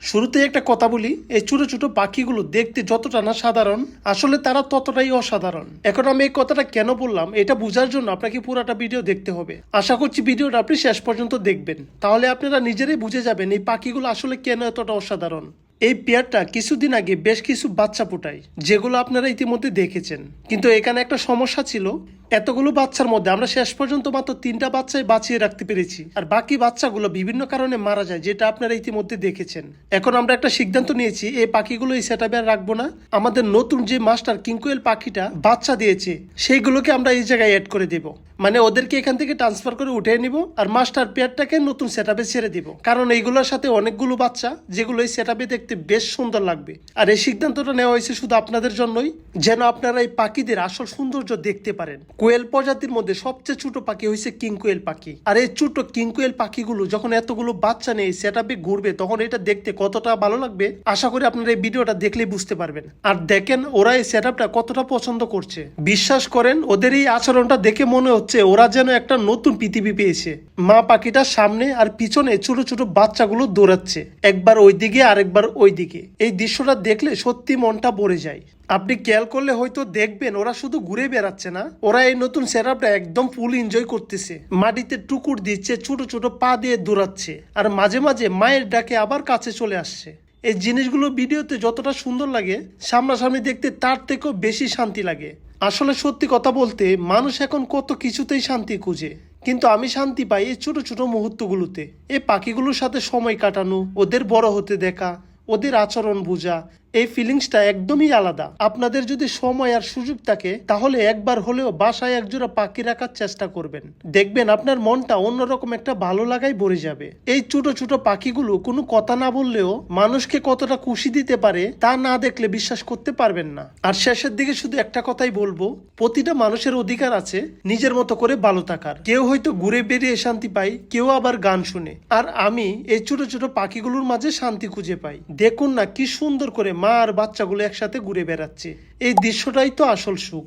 শুরুতে একটা কথা বলি, এই ছোট ছোট পাখিগুলো দেখতে যতটা না সাধারণ, আসলে তারা ততটাই অসাধারণ। এখন আমি এই কথাটা কেন বললাম, এটা বোঝার জন্য আপনাকে পুরোটা ভিডিও দেখতে হবে। আশা করছি ভিডিওটা আপনি শেষ পর্যন্ত দেখবেন, তাহলে আপনারা নিজেরাই বুঝে যাবেন এই পাখিগুলো আসলে কেন এতটা অসাধারণ। এই পেয়ারটা কিছুদিন আগে বেশ কিছু বাচ্চা ফোটায়, যেগুলো আপনারা ইতিমধ্যে দেখেছেন। কিন্তু এখানে একটা সমস্যা ছিল, এতগুলো বাচ্চার মধ্যে আমরা শেষ পর্যন্ত মাত্র 3টা বাচ্চাই বাঁচিয়ে রাখতে পেরেছি, আর বাকি বাচ্চাগুলো বিভিন্ন কারণে মারা যায়, যেটা আপনারা ইতিমধ্যে দেখেছেন। এখন আমরা একটা সিদ্ধান্ত নিয়েছি, এই পাখিগুলো এই সেটআপে আর রাখবো না। আমাদের নতুন যে মাস্টার কিংকোয়েল পাখিটা বাচ্চা দিয়েছে, সেইগুলোকে আমরা এই জায়গায় অ্যাড করে দেব। মানে ওদেরকে এখান থেকে ট্রান্সফার করে উঠে নিব, আর মাস্টার পেয়ারটাকে নতুন সেটআপে ছেড়ে দিব। কারণ এইগুলোর সাথে অনেকগুলো বাচ্চা, যেগুলো এই সেটআপে দেখতে বেশ সুন্দর লাগবে। আর এই সিদ্ধান্তটা নেওয়া হয়েছে শুধু আপনাদের জন্যই, যেন আপনারা এই পাখিদের আসল সৌন্দর্য দেখতে পারেন। কোয়েল প্রজাতির মধ্যে সবচেয়ে ছোট পাখি হয়েছে কিংকোয়েল পাখি। আর এই ছোট কিংকোয়েল পাখিগুলো যখন এতগুলো বাচ্চা নিয়ে সেটআপে ঘুরবে, তখন এটা দেখতে কতটা ভালো লাগবে আশা করি আপনারা এই ভিডিওটা দেখলেই বুঝতে পারবেন। আর দেখেন ওরা এই সেটআপটা কতটা পছন্দ করছে। বিশ্বাস করেন, ওদের এই আচরণটা দেখে মনে হচ্ছে ওরা যেন একটা নতুন পৃথিবী পেয়েছে। মা পাখিটার সামনে আর পিছনে ছোট ছোট বাচ্চাগুলো দৌড়াচ্ছে, একবার ওইদিকে আরেকবার ওইদিকে। এই দৃশ্যটা দেখলে সত্যি মনটা ভরে যায়। আপনি খেয়াল করলে হয়তো দেখবেন ওরা শুধু ঘুরে বেড়াচ্ছে না, ওরা এই নতুন সেটআপটা একদম ফুল এনজয় করতেছে। মাটিতে টুকুর দিচ্ছে, ছোট ছোট পা দিয়ে দৌড়াচ্ছে, আর মাঝে মাঝে মায়ের ডাকে আবার কাছে চলে আসছে। এই জিনিসগুলো ভিডিওতে যতটা সুন্দর লাগে, সামনাসামনি দেখতে তার থেকেও বেশি শান্তি লাগে। আসলে সত্যি কথা বলতে, মানুষ এখন কত কিছুতেই শান্তি খুঁজে, কিন্তু আমি শান্তি পাই এই ছোট ছোট মুহূর্তগুলোতে। এই পাখিগুলোর সাথে সময় কাটানো, ওদের বড় হতে দেখা, ওদের আচরণ বোঝা, এই ফিলিংসটা একদমই আলাদা। আপনাদের যদি সময় আর সুযোগ থাকে, তাহলে একবার হলেও বাসায় একজোড়া পাখি রাখার চেষ্টা করবেন। দেখবেন আপনার মনটা অন্যরকম একটা ভালো লাগায় ভরে যাবে। এই ছোট ছোট পাখিগুলো কোনো কথা না বললেও মানুষকে কতটা খুশি দিতে পারে, তা না দেখলে বিশ্বাস করতে পারবেন না। আর শেষের দিকে শুধু একটা কথাই বলবো, প্রতিটা মানুষের অধিকার আছে নিজের মতো করে ভালো থাকার। কেউ হয়তো ঘুরে বেরিয়ে শান্তি পায়, কেউ আবার গান শুনে, আর আমি এই ছোট ছোট পাখিগুলোর মাঝে শান্তি খুঁজে পাই। দেখুন না কি সুন্দর করে মা আর বাচ্চাগুলো একসাথে ঘুরে বেড়াচ্ছে। এই দৃশ্যটাই তো আসল সুখ।